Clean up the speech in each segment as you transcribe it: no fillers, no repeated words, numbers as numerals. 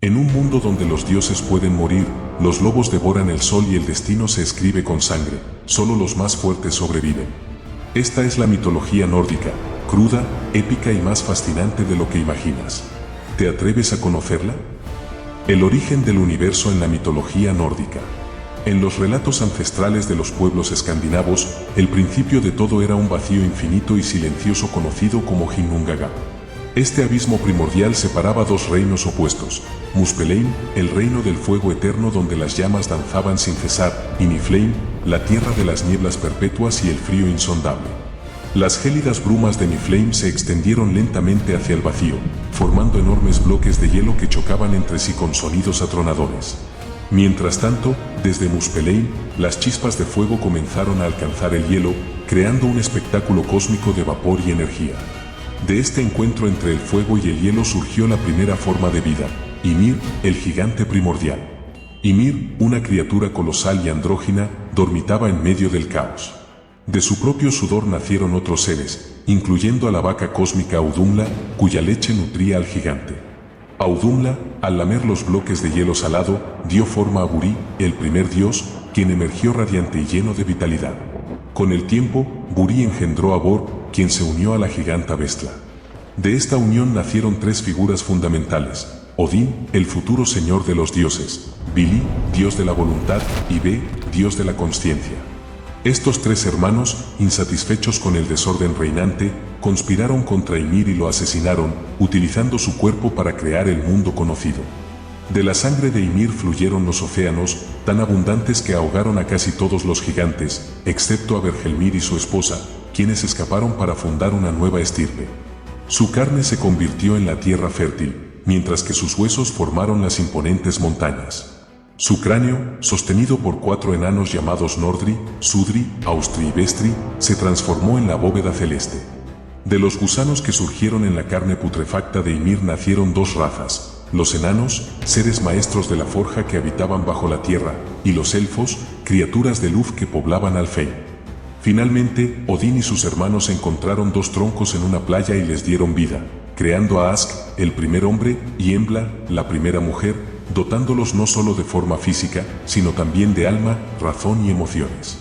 En un mundo donde los dioses pueden morir, los lobos devoran el sol y el destino se escribe con sangre, solo los más fuertes sobreviven. Esta es la mitología nórdica, cruda, épica y más fascinante de lo que imaginas. ¿Te atreves a conocerla? El origen del universo en la mitología nórdica. En los relatos ancestrales de los pueblos escandinavos, el principio de todo era un vacío infinito y silencioso conocido como Ginnungagap. Este abismo primordial separaba dos reinos opuestos, Muspelheim, el reino del fuego eterno donde las llamas danzaban sin cesar, y Niflheim, la tierra de las nieblas perpetuas y el frío insondable. Las gélidas brumas de Niflheim se extendieron lentamente hacia el vacío, formando enormes bloques de hielo que chocaban entre sí con sonidos atronadores. Mientras tanto, desde Muspelheim, las chispas de fuego comenzaron a alcanzar el hielo, creando un espectáculo cósmico de vapor y energía. De este encuentro entre el fuego y el hielo surgió la primera forma de vida, Ymir, el gigante primordial. Ymir, una criatura colosal y andrógina, dormitaba en medio del caos. De su propio sudor nacieron otros seres, incluyendo a la vaca cósmica Audhumla, cuya leche nutría al gigante. Audhumla, al lamer los bloques de hielo salado, dio forma a Buri, el primer dios, quien emergió radiante y lleno de vitalidad. Con el tiempo, Buri engendró a Bor, quien se unió a la giganta Bestla. De esta unión nacieron tres figuras fundamentales: Odín, el futuro señor de los dioses; Vili, dios de la voluntad; y Ve, dios de la consciencia. Estos tres hermanos, insatisfechos con el desorden reinante, conspiraron contra Ymir y lo asesinaron, utilizando su cuerpo para crear el mundo conocido. De la sangre de Ymir fluyeron los océanos, tan abundantes que ahogaron a casi todos los gigantes, excepto a Bergelmir y su esposa, quienes escaparon para fundar una nueva estirpe. Su carne se convirtió en la tierra fértil, mientras que sus huesos formaron las imponentes montañas. Su cráneo, sostenido por cuatro enanos llamados Nordri, Sudri, Austri y Vestri, se transformó en la bóveda celeste. De los gusanos que surgieron en la carne putrefacta de Ymir nacieron dos razas: los enanos, seres maestros de la forja que habitaban bajo la tierra, y los elfos, criaturas de luz que poblaban Alfheim. Finalmente, Odín y sus hermanos encontraron dos troncos en una playa y les dieron vida, creando a Ask, el primer hombre, y Embla, la primera mujer, dotándolos no solo de forma física, sino también de alma, razón y emociones.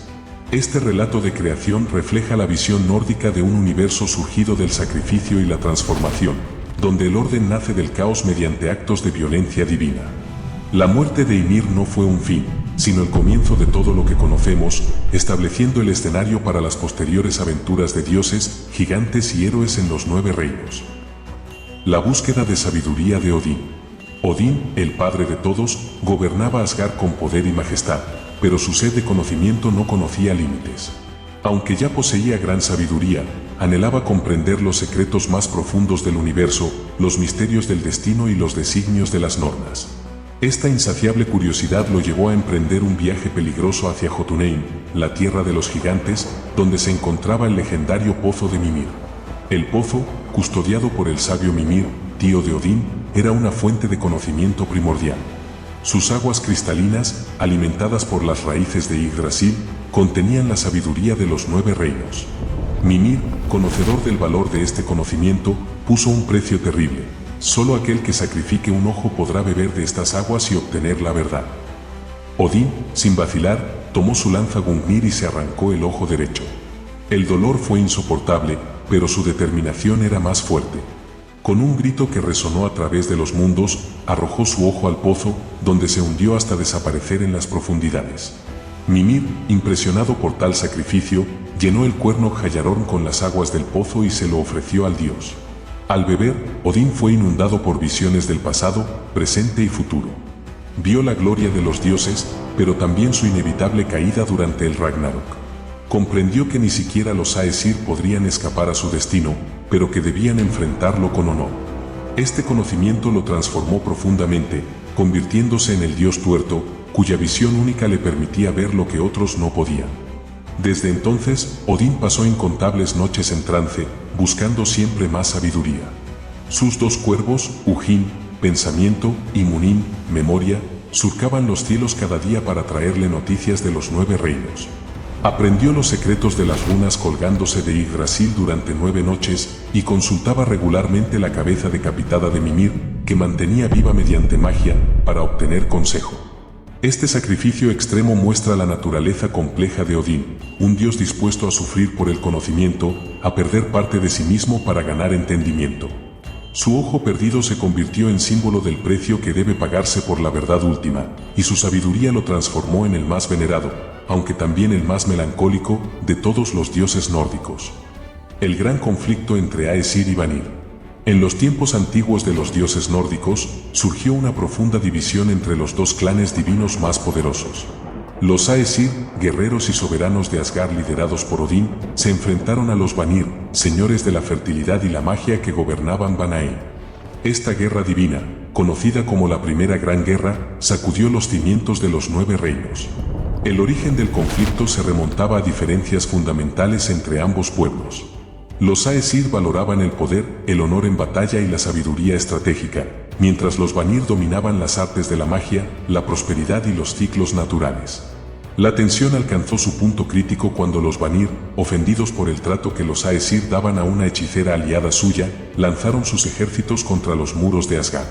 Este relato de creación refleja la visión nórdica de un universo surgido del sacrificio y la transformación, donde el orden nace del caos mediante actos de violencia divina. La muerte de Ymir no fue un fin, sino el comienzo de todo lo que conocemos, estableciendo el escenario para las posteriores aventuras de dioses, gigantes y héroes en los 9 reinos. La búsqueda de sabiduría de Odín. Odín, el padre de todos, gobernaba Asgard con poder y majestad, pero su sed de conocimiento no conocía límites. Aunque ya poseía gran sabiduría, anhelaba comprender los secretos más profundos del universo, los misterios del destino y los designios de las nornas. Esta insaciable curiosidad lo llevó a emprender un viaje peligroso hacia Jotunheim, la tierra de los gigantes, donde se encontraba el legendario Pozo de Mimir. El pozo, custodiado por el sabio Mimir, tío de Odín, era una fuente de conocimiento primordial. Sus aguas cristalinas, alimentadas por las raíces de Yggdrasil, contenían la sabiduría de los 9 reinos. Mimir, conocedor del valor de este conocimiento, puso un precio terrible: solo aquel que sacrifique un ojo podrá beber de estas aguas y obtener la verdad. Odín, sin vacilar, tomó su lanza Gungnir y se arrancó el ojo derecho. El dolor fue insoportable, pero su determinación era más fuerte. Con un grito que resonó a través de los mundos, arrojó su ojo al pozo, donde se hundió hasta desaparecer en las profundidades. Mimir, impresionado por tal sacrificio, llenó el cuerno Hallarón con las aguas del pozo y se lo ofreció al dios. Al beber, Odín fue inundado por visiones del pasado, presente y futuro. Vio la gloria de los dioses, pero también su inevitable caída durante el Ragnarok. Comprendió que ni siquiera los Aesir podrían escapar a su destino, pero que debían enfrentarlo con honor. Este conocimiento lo transformó profundamente, convirtiéndose en el dios tuerto, cuya visión única le permitía ver lo que otros no podían. Desde entonces, Odín pasó incontables noches en trance, buscando siempre más sabiduría. Sus 2 cuervos, Ujin, pensamiento, y Munin, memoria, surcaban los cielos cada día para traerle noticias de los 9 reinos. Aprendió los secretos de las runas colgándose de Yggdrasil durante 9 noches y consultaba regularmente la cabeza decapitada de Mimir, que mantenía viva mediante magia, para obtener consejo. Este sacrificio extremo muestra la naturaleza compleja de Odín, un dios dispuesto a sufrir por el conocimiento, a perder parte de sí mismo para ganar entendimiento. Su ojo perdido se convirtió en símbolo del precio que debe pagarse por la verdad última, y su sabiduría lo transformó en el más venerado, aunque también el más melancólico, de todos los dioses nórdicos. El gran conflicto entre Aesir y Vanir. En los tiempos antiguos de los dioses nórdicos, surgió una profunda división entre los dos clanes divinos más poderosos. Los Aesir, guerreros y soberanos de Asgard liderados por Odín, se enfrentaron a los Vanir, señores de la fertilidad y la magia que gobernaban Vanaheim. Esta guerra divina, conocida como la Primera Gran Guerra, sacudió los cimientos de los 9 reinos. El origen del conflicto se remontaba a diferencias fundamentales entre ambos pueblos. Los Aesir valoraban el poder, el honor en batalla y la sabiduría estratégica, mientras los Vanir dominaban las artes de la magia, la prosperidad y los ciclos naturales. La tensión alcanzó su punto crítico cuando los Vanir, ofendidos por el trato que los Aesir daban a una hechicera aliada suya, lanzaron sus ejércitos contra los muros de Asgard.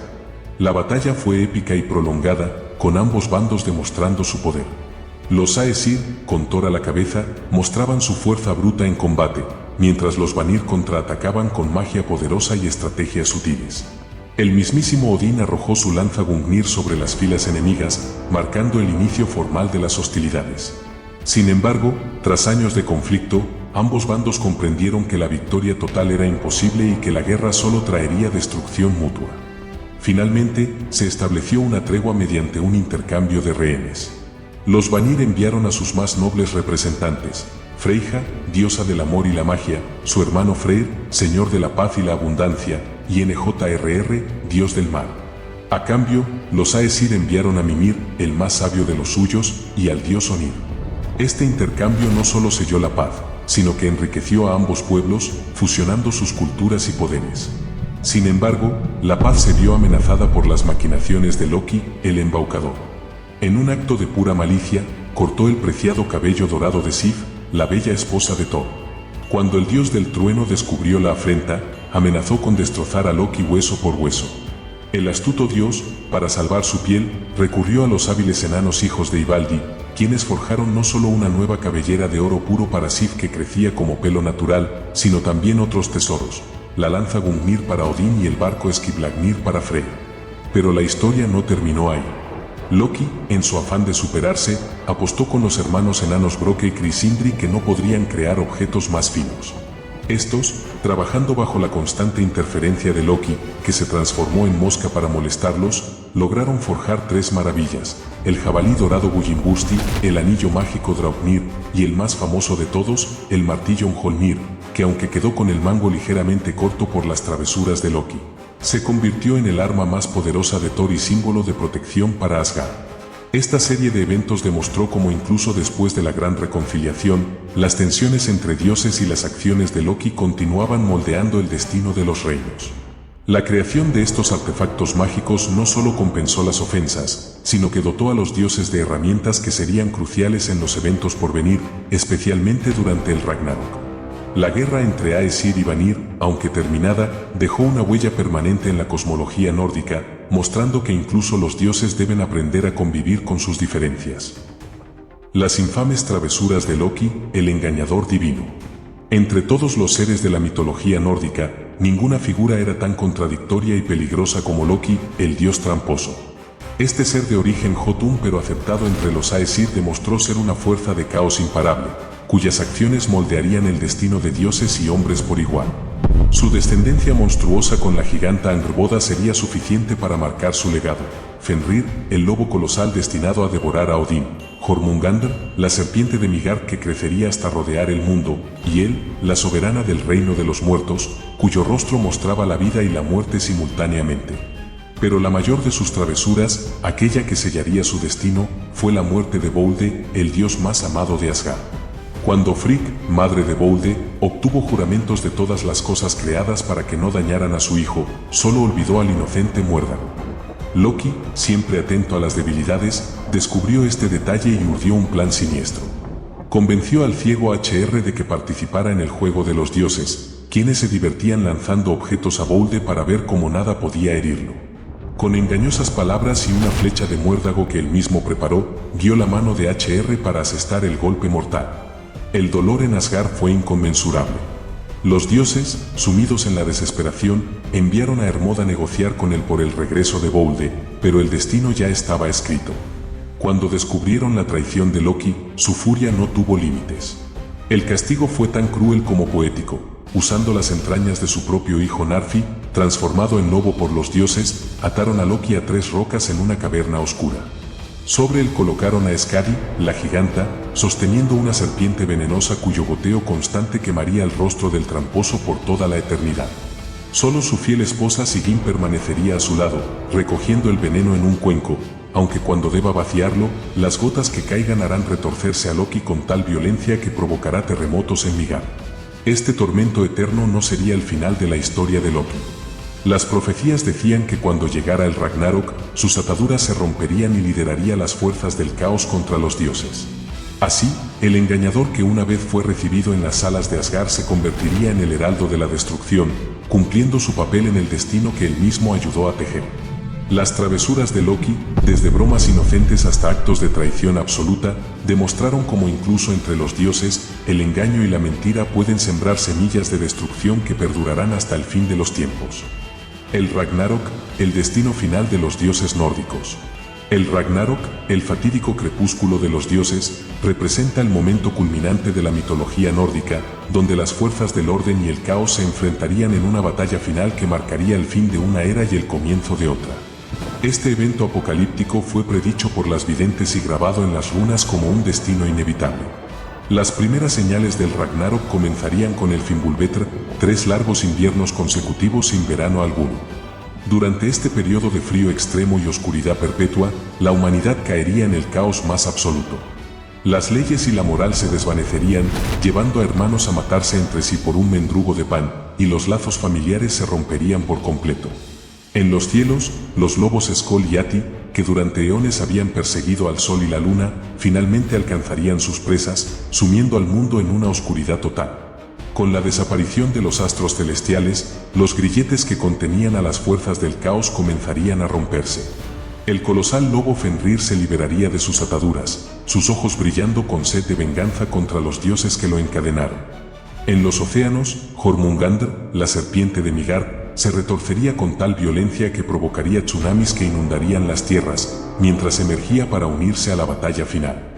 La batalla fue épica y prolongada, con ambos bandos demostrando su poder. Los Aesir, con Thor a la cabeza, mostraban su fuerza bruta en combate, mientras los Vanir contraatacaban con magia poderosa y estrategias sutiles. El mismísimo Odín arrojó su lanza Gungnir sobre las filas enemigas, marcando el inicio formal de las hostilidades. Sin embargo, tras años de conflicto, ambos bandos comprendieron que la victoria total era imposible y que la guerra solo traería destrucción mutua. Finalmente, se estableció una tregua mediante un intercambio de rehenes. Los Vanir enviaron a sus más nobles representantes, Freyja, diosa del amor y la magia, su hermano Freyr, señor de la paz y la abundancia, y NJRR, dios del mar. A cambio, los Aesir enviaron a Mimir, el más sabio de los suyos, y al dios Onir. Este intercambio no solo selló la paz, sino que enriqueció a ambos pueblos, fusionando sus culturas y poderes. Sin embargo, la paz se vio amenazada por las maquinaciones de Loki, el embaucador. En un acto de pura malicia, cortó el preciado cabello dorado de Sif, la bella esposa de Thor. Cuando el dios del trueno descubrió la afrenta, amenazó con destrozar a Loki hueso por hueso. El astuto dios, para salvar su piel, recurrió a los hábiles enanos hijos de Ivaldi, quienes forjaron no solo una nueva cabellera de oro puro para Sif que crecía como pelo natural, sino también otros tesoros, la lanza Gungnir para Odín y el barco Skiblagnir para Frey. Pero la historia no terminó ahí. Loki, en su afán de superarse, apostó con los hermanos enanos Broke y Crisindri que no podrían crear objetos más finos. Estos, trabajando bajo la constante interferencia de Loki, que se transformó en mosca para molestarlos, lograron forjar 3 maravillas: el jabalí dorado Gullimbusti, el anillo mágico Draupnir, y el más famoso de todos, el martillo Mjolnir, que aunque quedó con el mango ligeramente corto por las travesuras de Loki, se convirtió en el arma más poderosa de Thor y símbolo de protección para Asgard. Esta serie de eventos demostró cómo incluso después de la gran reconciliación, las tensiones entre dioses y las acciones de Loki continuaban moldeando el destino de los reinos. La creación de estos artefactos mágicos no solo compensó las ofensas, sino que dotó a los dioses de herramientas que serían cruciales en los eventos por venir, especialmente durante el Ragnarok. La guerra entre Aesir y Vanir, aunque terminada, dejó una huella permanente en la cosmología nórdica, mostrando que incluso los dioses deben aprender a convivir con sus diferencias. Las infames travesuras de Loki, el engañador divino. Entre todos los seres de la mitología nórdica, ninguna figura era tan contradictoria y peligrosa como Loki, el dios tramposo. Este ser de origen Jotun pero aceptado entre los Aesir demostró ser una fuerza de caos imparable, cuyas acciones moldearían el destino de dioses y hombres por igual. Su descendencia monstruosa con la giganta Angrboda sería suficiente para marcar su legado. Fenrir, el lobo colosal destinado a devorar a Odín; Jormungandr, la serpiente de Midgard que crecería hasta rodear el mundo; y él, la soberana del reino de los muertos, cuyo rostro mostraba la vida y la muerte simultáneamente. Pero la mayor de sus travesuras, aquella que sellaría su destino, fue la muerte de Bolde, el dios más amado de Asgard. Cuando Frigg, madre de Bolde, obtuvo juramentos de todas las cosas creadas para que no dañaran a su hijo, solo olvidó al inocente muérdago. Loki, siempre atento a las debilidades, descubrió este detalle y urdió un plan siniestro. Convenció al ciego HR de que participara en el juego de los dioses, quienes se divertían lanzando objetos a Bolde para ver cómo nada podía herirlo. Con engañosas palabras y una flecha de muérdago que él mismo preparó, guió la mano de HR para asestar el golpe mortal. El dolor en Asgard fue inconmensurable. Los dioses, sumidos en la desesperación, enviaron a Hermod a negociar con él por el regreso de Bolde, pero el destino ya estaba escrito. Cuando descubrieron la traición de Loki, su furia no tuvo límites. El castigo fue tan cruel como poético. Usando las entrañas de su propio hijo Narfi, transformado en lobo por los dioses, ataron a Loki a 3 rocas en una caverna oscura. Sobre él colocaron a Skadi, la giganta, sosteniendo una serpiente venenosa cuyo goteo constante quemaría el rostro del tramposo por toda la eternidad. Solo su fiel esposa Sigyn permanecería a su lado, recogiendo el veneno en un cuenco, aunque cuando deba vaciarlo, las gotas que caigan harán retorcerse a Loki con tal violencia que provocará terremotos en Midgard. Este tormento eterno no sería el final de la historia de Loki. Las profecías decían que cuando llegara el Ragnarok, sus ataduras se romperían y lideraría las fuerzas del caos contra los dioses. Así, el engañador que una vez fue recibido en las salas de Asgard se convertiría en el heraldo de la destrucción, cumpliendo su papel en el destino que él mismo ayudó a tejer. Las travesuras de Loki, desde bromas inocentes hasta actos de traición absoluta, demostraron cómo incluso entre los dioses, el engaño y la mentira pueden sembrar semillas de destrucción que perdurarán hasta el fin de los tiempos. El Ragnarok, el destino final de los dioses nórdicos. El Ragnarok, el fatídico crepúsculo de los dioses, representa el momento culminante de la mitología nórdica, donde las fuerzas del orden y el caos se enfrentarían en una batalla final que marcaría el fin de una era y el comienzo de otra. Este evento apocalíptico fue predicho por las videntes y grabado en las runas como un destino inevitable. Las primeras señales del Ragnarok comenzarían con el Fimbulvetr, 3 largos inviernos consecutivos sin verano alguno. Durante este periodo de frío extremo y oscuridad perpetua, la humanidad caería en el caos más absoluto. Las leyes y la moral se desvanecerían, llevando a hermanos a matarse entre sí por un mendrugo de pan, y los lazos familiares se romperían por completo. En los cielos, los lobos Skoll y Ati, que durante eones habían perseguido al sol y la luna, finalmente alcanzarían sus presas, sumiendo al mundo en una oscuridad total. Con la desaparición de los astros celestiales, los grilletes que contenían a las fuerzas del caos comenzarían a romperse. El colosal lobo Fenrir se liberaría de sus ataduras, sus ojos brillando con sed de venganza contra los dioses que lo encadenaron. En los océanos, Jormungandr, la serpiente de Midgard, se retorcería con tal violencia que provocaría tsunamis que inundarían las tierras, mientras emergía para unirse a la batalla final.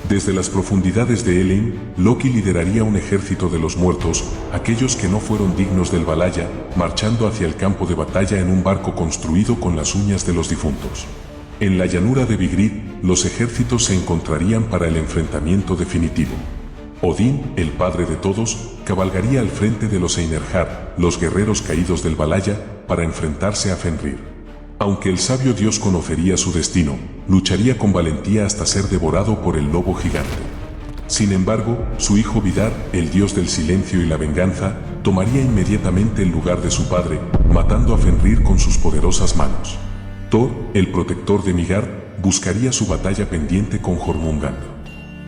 Desde las profundidades de Helheim, Loki lideraría un ejército de los muertos, aquellos que no fueron dignos del Valhalla, marchando hacia el campo de batalla en un barco construido con las uñas de los difuntos. En la llanura de Vigrid, los ejércitos se encontrarían para el enfrentamiento definitivo. Odín, el padre de todos, cabalgaría al frente de los Einherjar, los guerreros caídos del Valhalla, para enfrentarse a Fenrir. Aunque el sabio dios conocería su destino, lucharía con valentía hasta ser devorado por el lobo gigante. Sin embargo, su hijo Vidar, el dios del silencio y la venganza, tomaría inmediatamente el lugar de su padre, matando a Fenrir con sus poderosas manos. Thor, el protector de Midgard, buscaría su batalla pendiente con Jormungandr.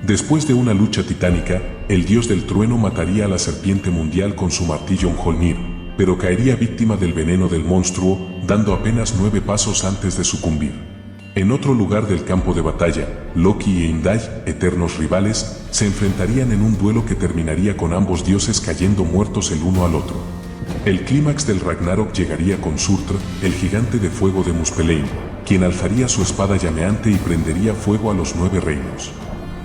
Después de una lucha titánica, el dios del trueno mataría a la serpiente mundial con su martillo Mjolnir, pero caería víctima del veneno del monstruo, dando apenas 9 pasos antes de sucumbir. En otro lugar del campo de batalla, Loki e Heimdall, eternos rivales, se enfrentarían en un duelo que terminaría con ambos dioses cayendo muertos el uno al otro. El clímax del Ragnarok llegaría con Surtr, el gigante de fuego de Muspelheim, quien alzaría su espada llameante y prendería fuego a los 9 reinos.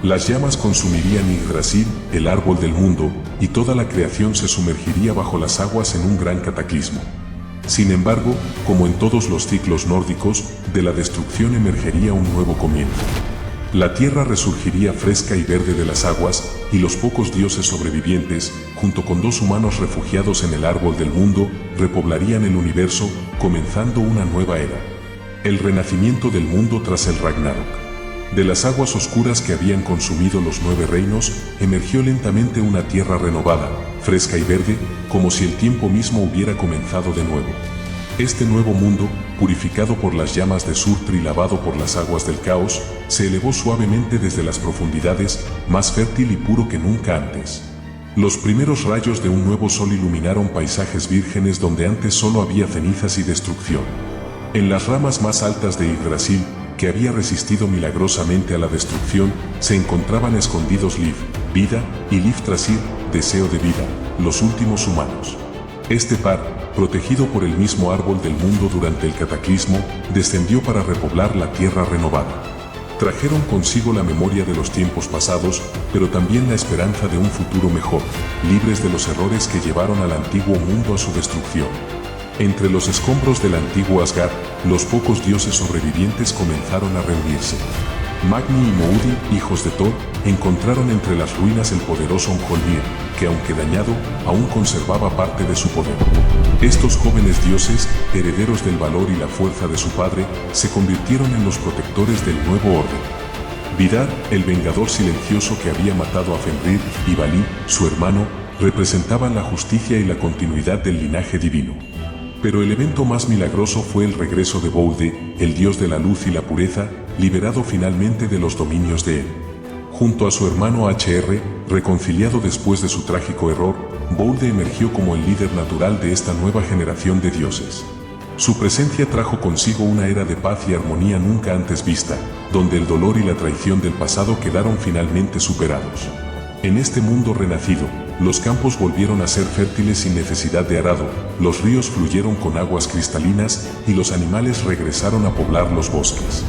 Las llamas consumirían Yggdrasil, el árbol del mundo, y toda la creación se sumergiría bajo las aguas en un gran cataclismo. Sin embargo, como en todos los ciclos nórdicos, de la destrucción emergería un nuevo comienzo. La tierra resurgiría fresca y verde de las aguas, y los pocos dioses sobrevivientes, junto con 2 humanos refugiados en el árbol del mundo, repoblarían el universo, comenzando una nueva era. El renacimiento del mundo tras el Ragnarok. De las aguas oscuras que habían consumido los 9 reinos, emergió lentamente una tierra renovada, fresca y verde, como si el tiempo mismo hubiera comenzado de nuevo. Este nuevo mundo, purificado por las llamas de Surtr y lavado por las aguas del caos, se elevó suavemente desde las profundidades, más fértil y puro que nunca antes. Los primeros rayos de un nuevo sol iluminaron paisajes vírgenes donde antes solo había cenizas y destrucción. En las ramas más altas de Yggdrasil, que había resistido milagrosamente a la destrucción, se encontraban escondidos Liv, vida, y Liv-Trasir, deseo de vida, los últimos humanos. Este par, protegido por el mismo árbol del mundo durante el cataclismo, descendió para repoblar la tierra renovada. Trajeron consigo la memoria de los tiempos pasados, pero también la esperanza de un futuro mejor, libres de los errores que llevaron al antiguo mundo a su destrucción. Entre los escombros del antiguo Asgard, los pocos dioses sobrevivientes comenzaron a reunirse. Magni y Moudi, hijos de Thor, encontraron entre las ruinas el poderoso Mjolnir, que aunque dañado, aún conservaba parte de su poder. Estos jóvenes dioses, herederos del valor y la fuerza de su padre, se convirtieron en los protectores del nuevo orden. Vidar, el vengador silencioso que había matado a Fenrir, y Vali, su hermano, representaban la justicia y la continuidad del linaje divino. Pero el evento más milagroso fue el regreso de Boude, el dios de la luz y la pureza, liberado finalmente de los dominios de él. Junto a su hermano HR, reconciliado después de su trágico error, Boude emergió como el líder natural de esta nueva generación de dioses. Su presencia trajo consigo una era de paz y armonía nunca antes vista, donde el dolor y la traición del pasado quedaron finalmente superados. En este mundo renacido, los campos volvieron a ser fértiles sin necesidad de arado, los ríos fluyeron con aguas cristalinas y los animales regresaron a poblar los bosques.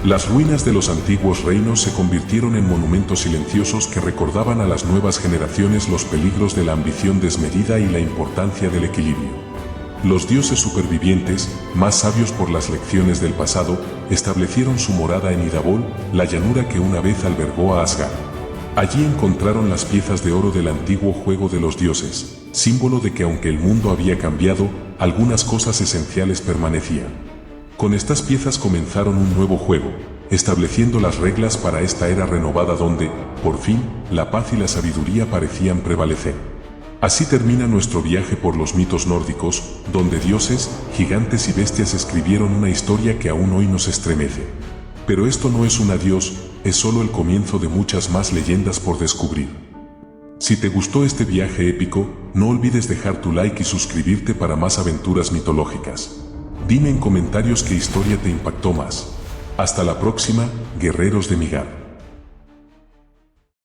Las ruinas de los antiguos reinos se convirtieron en monumentos silenciosos que recordaban a las nuevas generaciones los peligros de la ambición desmedida y la importancia del equilibrio. Los dioses supervivientes, más sabios por las lecciones del pasado, establecieron su morada en Idabol, la llanura que una vez albergó a Asgard. Allí encontraron las piezas de oro del antiguo juego de los dioses, símbolo de que aunque el mundo había cambiado, algunas cosas esenciales permanecían. Con estas piezas comenzaron un nuevo juego, estableciendo las reglas para esta era renovada donde, por fin, la paz y la sabiduría parecían prevalecer. Así termina nuestro viaje por los mitos nórdicos, donde dioses, gigantes y bestias escribieron una historia que aún hoy nos estremece. Pero esto no es un adiós, es solo el comienzo de muchas más leyendas por descubrir. Si te gustó este viaje épico, no olvides dejar tu like y suscribirte para más aventuras mitológicas. Dime en comentarios qué historia te impactó más. Hasta la próxima, guerreros de Midgard.